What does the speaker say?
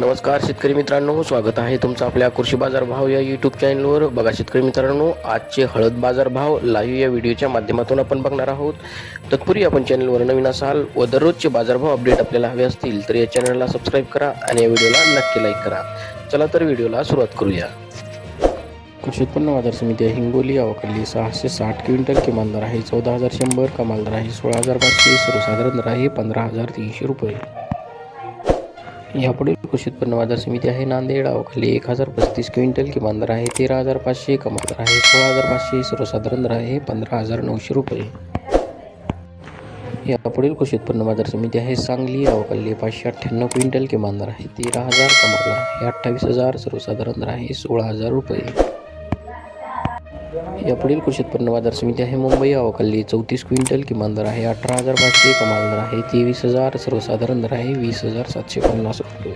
नमस्कार शेतकरी मित्रांनो, स्वागत आहे तुमचं आपल्या कृषी बाजार भाव या यूट्यूब चॅनलवर. बघा शेतकरी मित्रांनो, आजचे हळद बाजार भाव लाईव्ह या व्हिडिओच्या माध्यमातून आपण बघणार आहोत. तत्पूर्वी आपण चॅनलवर नवीन असाल व दररोजचे बाजारभाव अपडेट आपल्याला हवे असतील तर या चॅनलला सबस्क्राईब करा आणि या व्हिडिओला नक्की लाईक करा. चला तर व्हिडिओला सुरुवात करूया. कृषी उत्पन्न बाजार समिती हिंगोली अवकली 660 क्विंटल, किमान दर आहे 14,100, कमाल दर आहे 16,500, सर्वसाधारण दर आहे 15,300 रुपये. यापुढील कृषी उत्पन्न बाजार समिती आहे नांदेड अवकली 1035 क्विंटल, किमान दर आहे 13,500, कमाल दर आहे 16,500, सर्वसाधारण दर आहे 15,900 रुपये. यापुढील कृषी उत्पन्न बाजार समिती आहे सांगली अवकली 598 क्विंटल, किमान दर आहे 13,000, कमाल दर आहे 28,000, सर्वसाधारण दर आहे 16,000 रुपये. यापुढील कृषी उत्पन्न बाजार समिती आहे मुंबई अवकली 34 क्विंटल, किमान दर आहे 18,500, कमाल दर आहे 23,000, सर्वसाधारण दर आहे 20,750 रुपये.